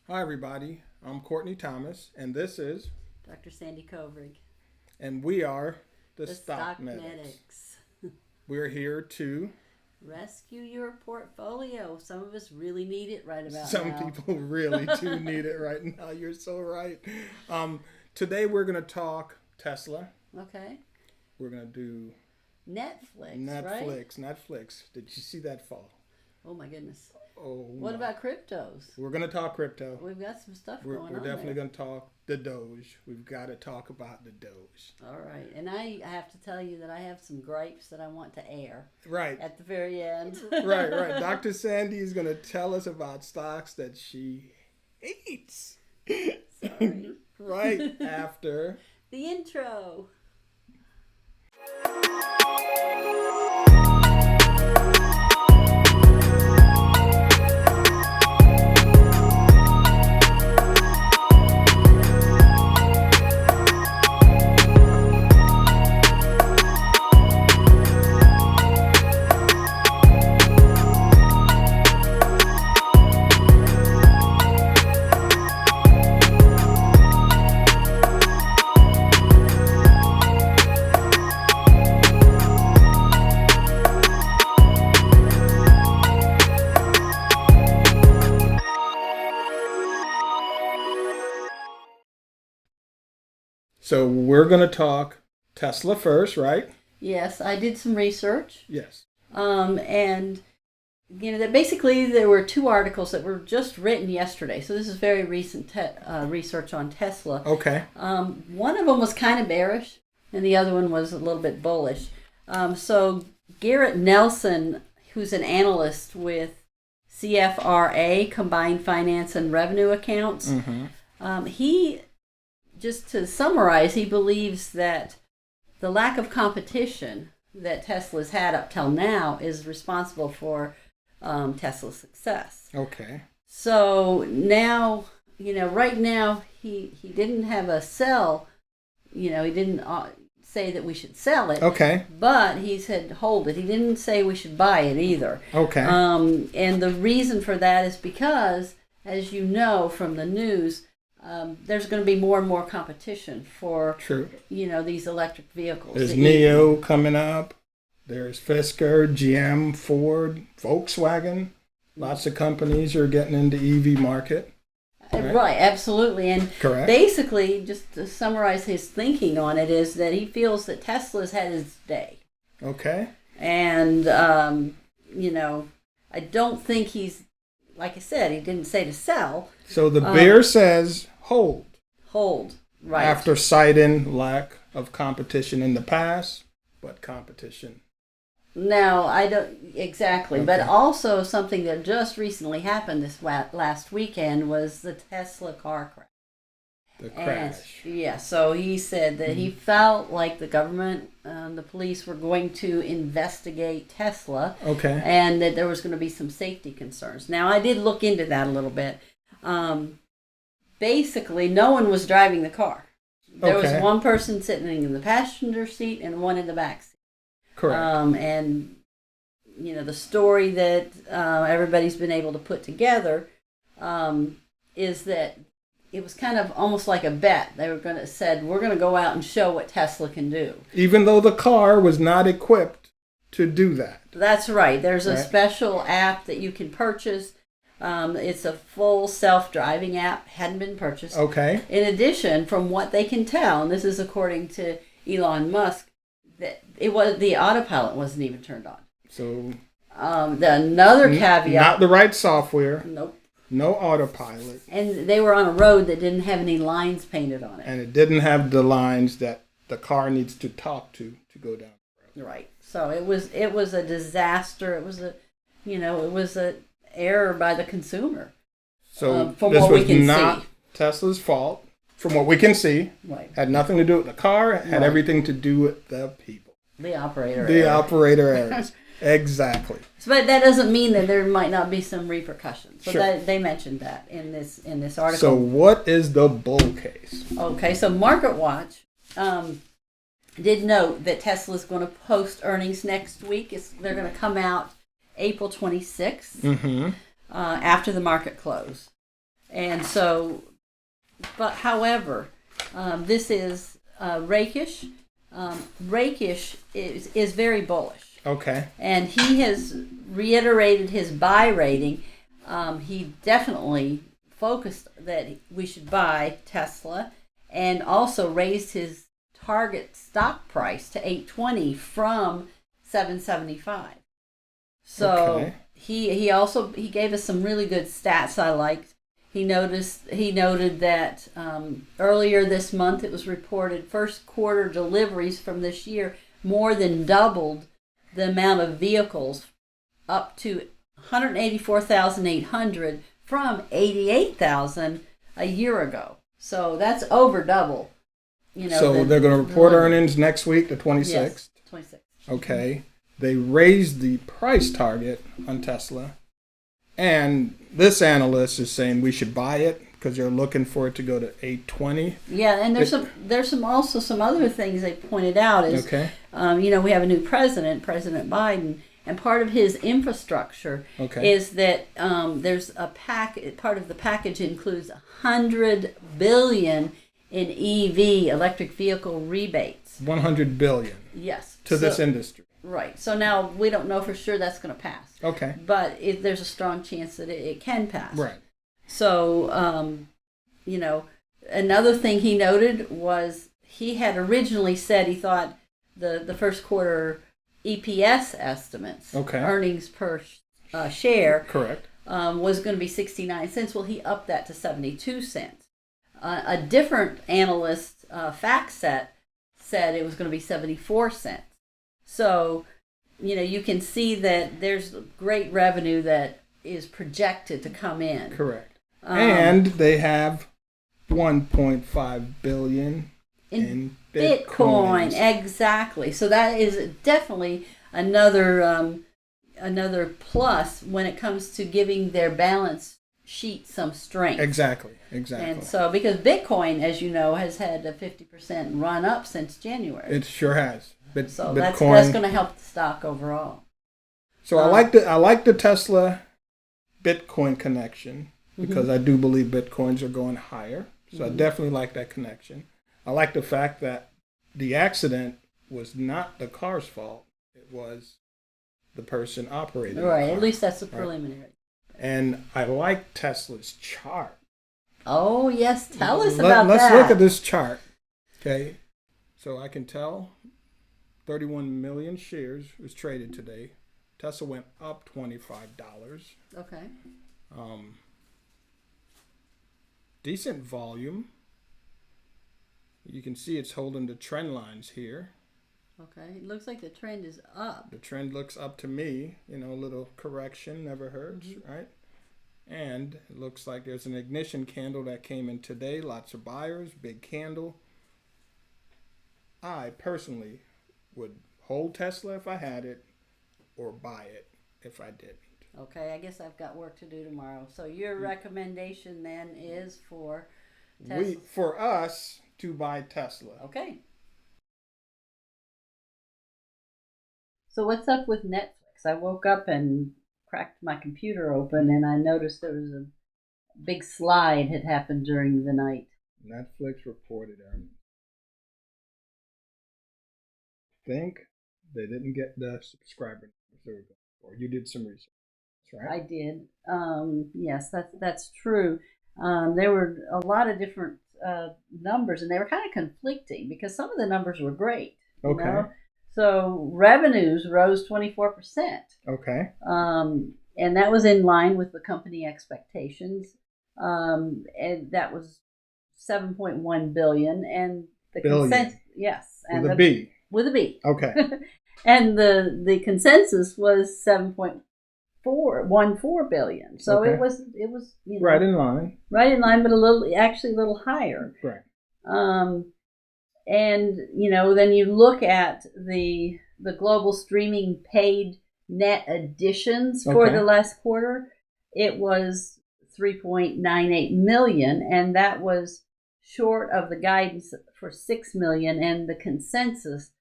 Hi, everybody. I'm Courtney Thomas, and this is, Dr. Sandy Kovrig, and we are the the Stock Stock Medics. Medics. We're here to, Rescue your portfolio. Some of us really need it right about some now. people really do need it right now. You're so right. Today, we're going to talk Tesla. Okay. We're going to do Netflix, right? Netflix. Did you see that fall? Oh my goodness. Oh, What about cryptos? We're going to talk crypto. We've got some stuff We're, going we're on definitely there. going to talk the Doge. We've got to talk about the Doge. All right. And I have to tell you that I have some gripes that I want to air Right. at the very end. Right. Dr. Sandy is going to tell us about stocks that she hates. Sorry. Right after. The intro. So we're going to talk Tesla first, right? Yes, I did some research. Yes. And that basically there were two articles that were just written yesterday. So this is very recent research on Tesla. Okay. One of them was kind of bearish, and the other one was a little bit bullish. So Garrett Nelson, who's an analyst with CFRA, Combined Finance and Revenue Accounts, he, just to summarize, he believes that the lack of competition that Tesla's had up till now is responsible for Tesla's success. Okay. So now, right now he didn't have a sell. He didn't say that we should sell it. Okay. But he said hold it. He didn't say we should buy it either. Okay. And the reason for that is because, as you know from the news, there's going to be more and more competition for True. These electric vehicles. There's NIO coming up. There's Fisker, GM, Ford, Volkswagen. Lots of companies are getting into EV market. Right, absolutely. And Correct. basically, just to summarize his thinking on it, is that he feels that Tesla's had his day. Okay. And, I don't think he's, like I said, he didn't say to sell. So the bear says hold. Hold, right. After citing lack of competition in the past, but competition. No, I don't exactly. Okay. But also something that just recently happened this last weekend was the Tesla car crash. The crash. So he said that he felt like the government, the police were going to investigate Tesla. Okay. And that there was going to be some safety concerns. Now, I did look into that a little bit. Basically, no one was driving the car. There was one person sitting in the passenger seat and one in the back seat. Correct. And the story that everybody's been able to put together is that it was kind of almost like a bet. They were we're going to go out and show what Tesla can do. Even though the car was not equipped to do that. That's right. There's a special app that you can purchase. It's a full self-driving app. Hadn't been purchased. Okay. In addition, from what they can tell, and this is according to Elon Musk, that the autopilot wasn't even turned on. So another caveat. Not the right software. Nope. No autopilot. And they were on a road that didn't have any lines painted on it. And it didn't have the lines that the car needs to talk to go down the road. Right. So it was a disaster. It was a error by the consumer. So from this what was we can not see. Tesla's fault. From what we can see, Right. Had nothing to do with the car. Had everything to do with the people. The operator. The error. operator errors. Exactly. But that doesn't mean that there might not be some repercussions. So Sure. they mentioned that in this article. So what is the bull case? Okay, so MarketWatch did note that Tesla's going to post earnings next week. They're going to come out April 26th after the market close. And so, but however, this is Rakish. Rakish is very bullish. Okay. And he has reiterated his buy rating. He definitely focused that we should buy Tesla, and also raised his target stock price to $8.20 from $7.75. So Okay. he gave us some really good stats I liked. He noted that earlier this month it was reported first quarter deliveries from this year more than doubled the amount of vehicles, up to 184,800 from 88,000 a year ago. So that's over double. So they're going to report earnings next week, the 26th. Yes, 26th. Okay. They raised the price target on Tesla, and this analyst is saying we should buy it because they're looking for it to go to $8.20. Yeah, and there's also some other things they pointed out is, okay. We have a new president, President Biden, and part of his infrastructure is that there's part of the package includes $100 billion in EV, electric vehicle rebates. $100 billion. Yes. To this industry. Right. So now we don't know for sure that's going to pass. Okay. But there's a strong chance that it can pass. Right. So, another thing he noted was he had originally said he thought the first quarter EPS estimates, earnings per share, correct, was going to be 69 cents. Well, he upped that to 72 cents. A different analyst, FactSet, said it was going to be 74 cents. So, you can see that there's great revenue that is projected to come in. Correct. And they have $1.5 billion in Bitcoin. Exactly. So that is definitely another plus when it comes to giving their balance sheet some strength. Exactly. And so, because Bitcoin, as you know, has had a 50% run up since January. It sure has. So Bitcoin, that's going to help the stock overall. So I like the Tesla Bitcoin connection because I do believe Bitcoins are going higher. So I definitely like that connection. I like the fact that the accident was not the car's fault. It was the person operating Right. the car. At least that's the preliminary. Right. And I like Tesla's chart. Oh, yes. Tell us about that. Let's look at this chart. Okay. So I can tell 31 million shares was traded today. Tesla went up $25. Okay. Decent volume. You can see it's holding the trend lines here. Okay. It looks like the trend is up. The trend looks up to me. A little correction never hurts, right? And it looks like there's an ignition candle that came in today. Lots of buyers, big candle. I personally would hold Tesla if I had it, or buy it if I didn't. Okay, I guess I've got work to do tomorrow. So your recommendation then is for Tesla? For us to buy Tesla. Okay. So what's up with Netflix? I woke up and cracked my computer open, and I noticed there was a big slide had happened during the night. Netflix reported earnings. Think they didn't get the subscriber numbers, or you did some research, right? I did. Yes, that's true. There were a lot of different numbers, and they were kind of conflicting because some of the numbers were great. Okay. So revenues rose 24%. Okay. And that was in line with the company expectations. And that was $7.1 billion, and the consensus, yes, and with a B. With a B. Okay. And the consensus was $7.14 billion. So it was right in line. Right in line, but a little higher. Right. And then you look at the global streaming paid net additions for the last quarter. It was 3.98 million, and that was short of the guidance for 6 million and the consensus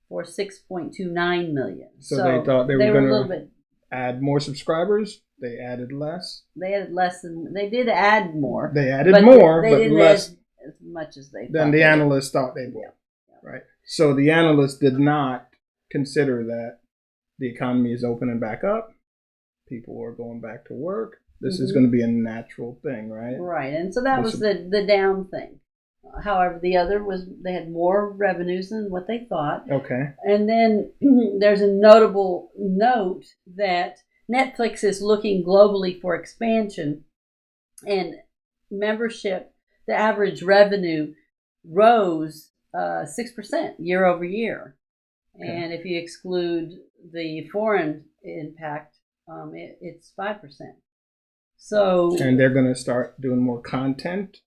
for 6.29 million. So they thought they were a little bit add more subscribers. They added less. They added less than they did add more. They added more, they but didn't less add as much as they than thought the analysts thought they would. Yeah. Right. So the analysts did not consider that the economy is opening back up. People are going back to work. This is going to be a natural thing, right? Right, and so that was the down thing. However, the other was they had more revenues than what they thought. Okay. And then there's a notable note that Netflix is looking globally for expansion, and membership, the average revenue rose 6% year over year. Okay. And if you exclude the foreign impact, it's 5%. So, and they're going to start doing more content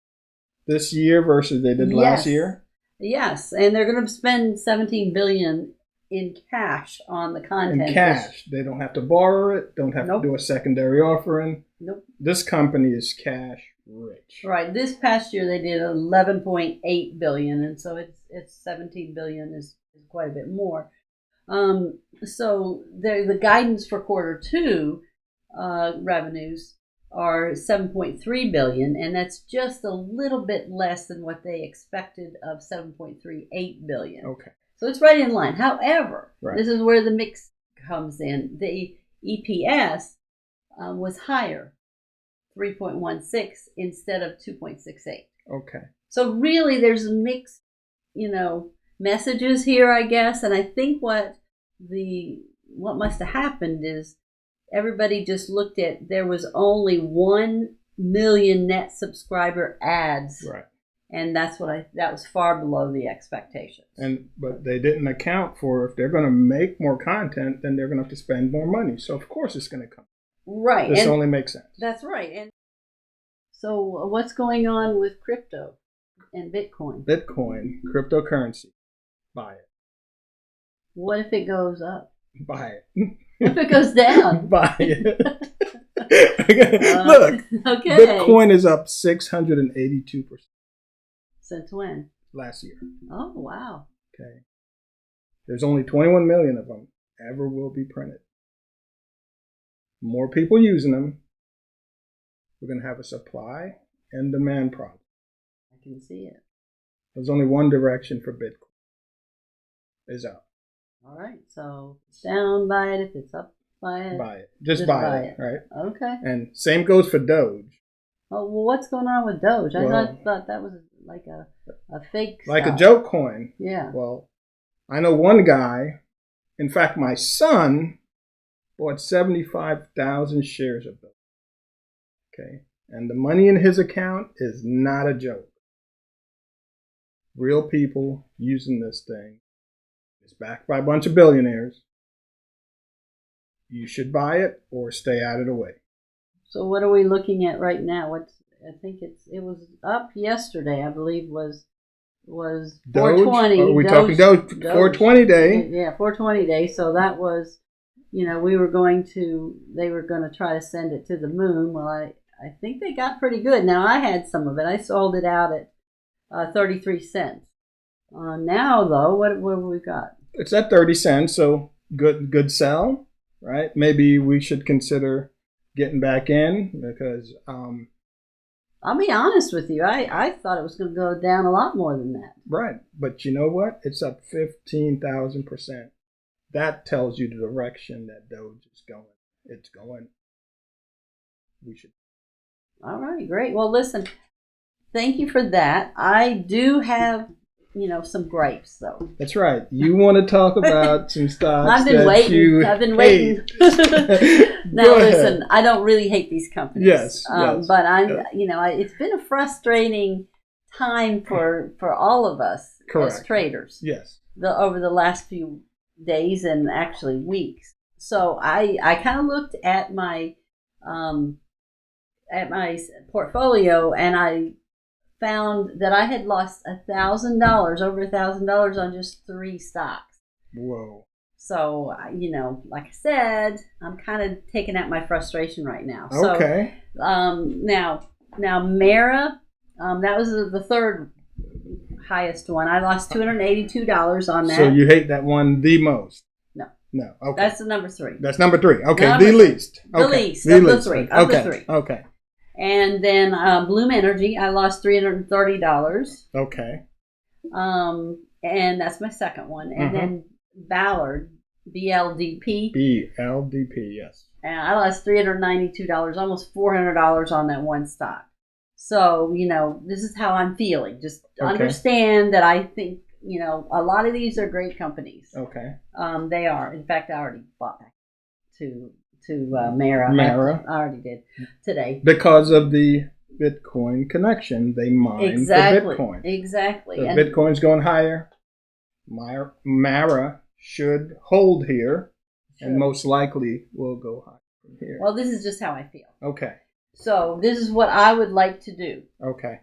this year versus they did last year. Yes, and they're going to spend $17 billion in cash on the content. In cash, they don't have to borrow it. Don't have to do a secondary offering. Nope. This company is cash rich. Right. This past year they did $11.8 billion, and so it's $17 billion is quite a bit more. So the guidance for quarter two revenues are $7.3 billion, and that's just a little bit less than what they expected of $7.38 billion. Okay. So it's right in line. However, this is where the mix comes in. The EPS was higher, 3.16 instead of 2.68. Okay. So really there's mixed, messages here, I guess, and I think what must have happened is everybody just looked at there was only 1 million net subscriber ads, right? And that was far below the expectations. But they didn't account for if they're going to make more content, then they're going to have to spend more money. So of course it's going to come. Right. This only makes sense. That's right. And so what's going on with crypto and Bitcoin? Bitcoin, cryptocurrency, buy it. What if it goes up? Buy it. What if it goes down? Buy it. Look, okay. Bitcoin is up 682%. Since when? Last year. Oh, wow. Okay. There's only 21 million of them ever will be printed. More people using them. We're going to have a supply and demand problem. I can see it. There's only one direction for Bitcoin. Is up. All right. So if it's down, buy it. If it's up, buy it. Buy it. Just buy it. Right? Okay. And same goes for Doge. Oh, well, what's going on with Doge? I thought that was like a fake like stock. A joke coin. Yeah. Well, I know one guy. In fact, my son bought 75,000 shares of Doge. Okay. And the money in his account is not a joke. Real people using this thing. It's backed by a bunch of billionaires. You should buy it or stay out of the way. So what are we looking at right now? I think it was up yesterday, I believe was Doge? 420. Are we talking Doge? 420 day. Yeah, 420 day. So that was, they were going to try to send it to the moon. Well, I think they got pretty good. Now I had some of it. I sold it out at 33 cents. Now though, what have we got? It's at 30 cents, so good sell, right? Maybe we should consider getting back in because I'll be honest with you. I thought it was going to go down a lot more than that. Right, but you know what? It's up 15,000%. That tells you the direction that Doge is going. It's going. We should. All right, great. Well, listen, thank you for that. I do have some grapes, though. That's right. You want to talk about some stocks I've been waiting. Now, listen, I don't really hate these companies. Yes. But it's been a frustrating time for all of us as traders. Yes. Over the last few days and actually weeks. So I kind of looked at my portfolio, and I found that I had lost $1,000, over $1,000 on just 3 stocks. Whoa. So, like I said, I'm kind of taking out my frustration right now. Okay. So, now Mara, that was the third highest one. I lost $282 on that. So you hate that one the most? No. No. Okay. That's the number 3. That's number 3. Okay. Number the three. least. The Okay. least of the 3. Of okay. the 3. Okay. And then Bloom Energy, I lost $330. Okay. And that's my second one. And then Ballard, BLDP. BLDP, yes. And I lost $392, almost $400 on that one stock. So, this is how I'm feeling. Just understand that I think, a lot of these are great companies. Okay. They are. In fact, I already bought back to Mara. Mara. I already did today. Because of the Bitcoin connection, they mine for Bitcoin. Exactly. So Bitcoin's going higher. Mara should hold here, and most likely will go higher from here. Well, this is just how I feel. Okay. So this is what I would like to do. Okay.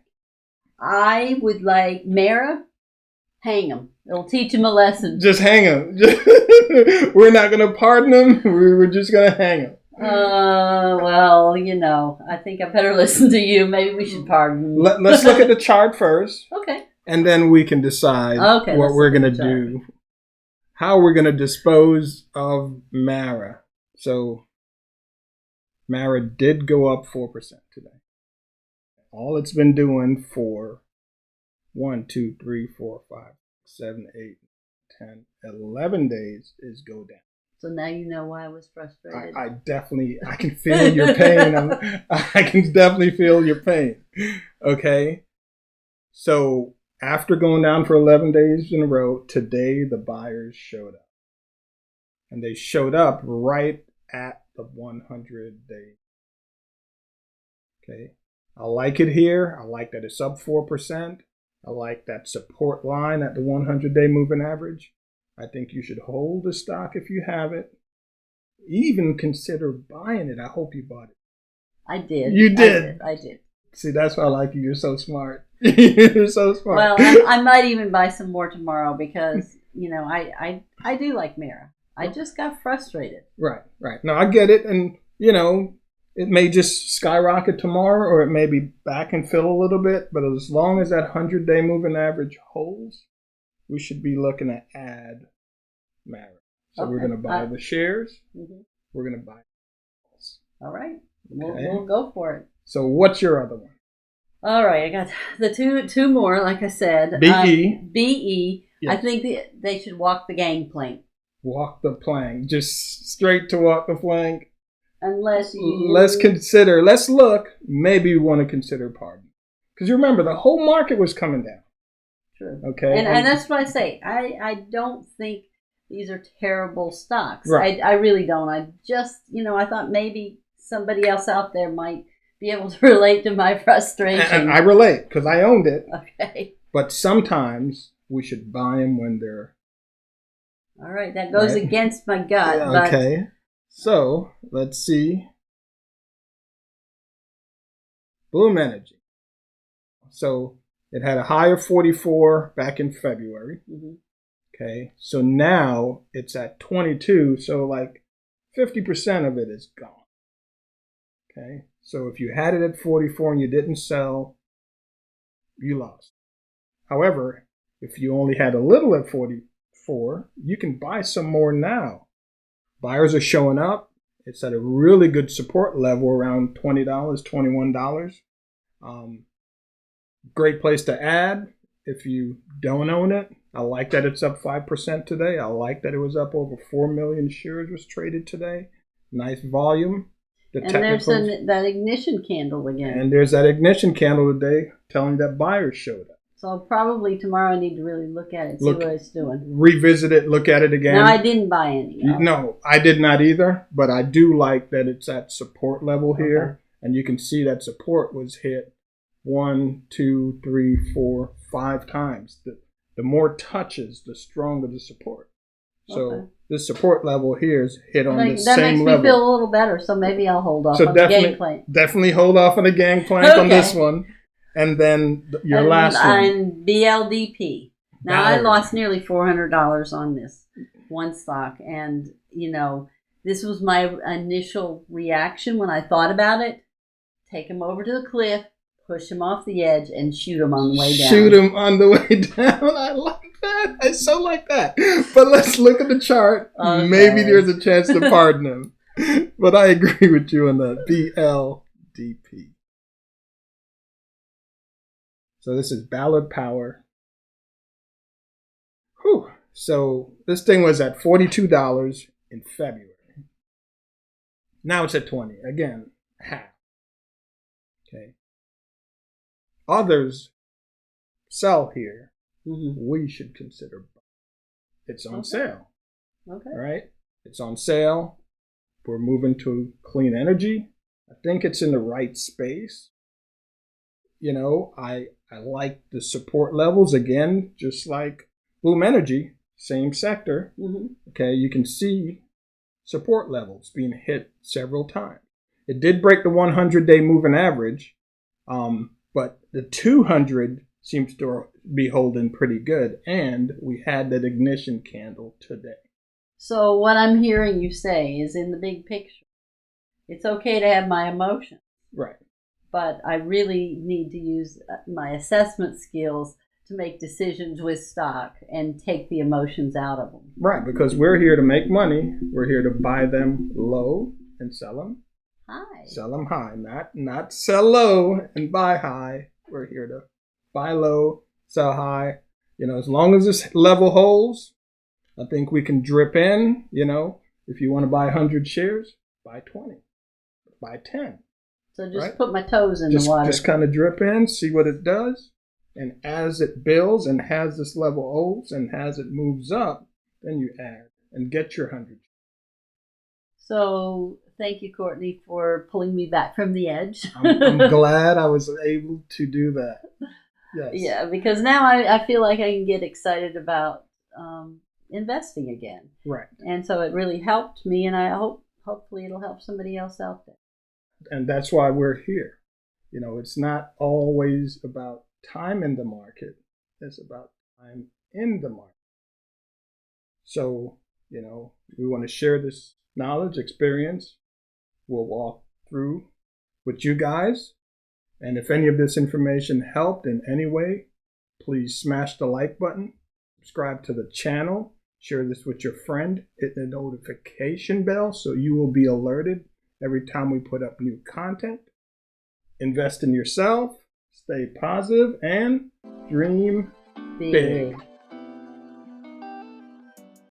I would like Mara, hang them. It'll teach them a lesson. Just hang them. We're not going to pardon them. We're just going to hang them. Well, I think I better listen to you. Maybe we should pardon. Let's look at the chart first. Okay. And then we can decide what we're going to do. How we're going to dispose of Mara. So, Mara did go up 4% today. All it's been doing for 1, 2, 3, 4, 5, 7, 8, 10, 11 days is go down. So now you know why I was frustrated. I can feel your pain. I can definitely feel your pain. Okay? So, after going down for 11 days in a row, today the buyers showed up. And they showed up right at the 100-day. Okay? I like it here. I like that it's up 4%. I like that support line at the 100-day moving average. I think you should hold the stock if you have it. Even consider buying it. I hope you bought it. I did. You did? I did. See, that's why I like you. You're so smart. You're so smart. Well, I might even buy some more tomorrow because, I do like Mara. I just got frustrated. Right. No, I get it. And, it may just skyrocket tomorrow or it may be back and fill a little bit. But as long as that 100-day moving average holds, we should be looking to add Mara. So we're going to buy the shares. Mm-hmm. We're going to buy. All right. Okay. We'll go for it. So what's your other one? All right. I got the two more, like I said. BE. BE. Yes. I think they should walk the gangplank. Walk the plank. Just straight to walk the plank. Unless you... Let's look. Maybe you want to consider pardon. Because you remember, the whole market was coming down. True. Okay. And that's what I say. I don't think these are terrible stocks. Right. I really don't. I just, I thought maybe somebody else out there might be able to relate to my frustration. And I relate because I owned it. Okay. But sometimes we should buy them when they're... All right. That goes against my gut. Yeah, okay. So, let's see. Bloom Energy. So, it had a high of 44 back in February. Mm-hmm. Okay. So now it's at 22. So like 50% of it is gone. Okay. So if you had it at 44 and you didn't sell, you lost. However, if you only had a little at 44, you can buy some more now. Buyers are showing up. It's at a really good support level around $20, $21. Great place to add if you don't own it. I like that it's up 5% today. I like that it was up over 4 million shares was traded today. Nice volume. And there's that ignition candle again. And there's that ignition candle today telling that buyers showed up. So probably tomorrow I need to really look at it, see what it's doing. Revisit it, look at it again. No, I didn't buy any. No, I did not either. But I do like that it's at support level here. Okay. And you can see that support was hit 1, 2, 3, 4, 5 times. The more touches, the stronger the support. So this support level here is hit on the same level. That makes me feel a little better, so maybe I'll hold off on the gangplank. Definitely hold off on the gangplank on this one. And then your last one. And BLDP. Now, I lost nearly $400 on this one stock. And, this was my initial reaction when I thought about it. Take them over to the cliff, push them off the edge, and shoot them on the way down. Shoot them on the way down. I like It's so like that. But let's look at the chart. Okay. Maybe there's a chance to pardon him. But I agree with you on that. BLDP. So this is Ballard Power. Whew. So this thing was at $42 in February. Now it's at 20. Again, half. Okay. Others sell here. Mm-hmm. We should consider. It's on sale. Okay. Right? It's on sale. We're moving to clean energy. I think it's in the right space. You know, I like the support levels. Again, just like Bloom Energy, same sector. Mm-hmm. Okay, you can see support levels being hit several times. It did break the 100-day moving average, but the 200 seems to be holding pretty good, and we had that ignition candle today. So what I'm hearing you say is, in the big picture, it's okay to have my emotions. Right. But I really need to use my assessment skills to make decisions with stock and take the emotions out of them. Right, because we're here to make money. We're here to buy them low and sell them high. Sell them high, not sell low and buy high. We're here to buy low, sell high. You know, as long as this level holds, I think we can drip in. You know, if you want to buy 100 shares, buy 20, buy 10. So just put my toes in the water. Just kind of drip in, see what it does. And as it builds and has this level holds and as it moves up, then you add and get your 100. So thank you, Courtney, for pulling me back from the edge. I'm glad I was able to do that. Yes. Yeah, because now I feel like I can get excited about investing again. Right. And so it really helped me, and I hopefully it'll help somebody else out there. And that's why we're here. You know, it's not always about time in the market. It's about time in the market. So, you know, we want to share this knowledge, experience. We'll walk through with you guys. And if any of this information helped in any way, please smash the like button, subscribe to the channel, share this with your friend, hit the notification bell so you will be alerted every time we put up new content. Invest in yourself, stay positive, and dream big.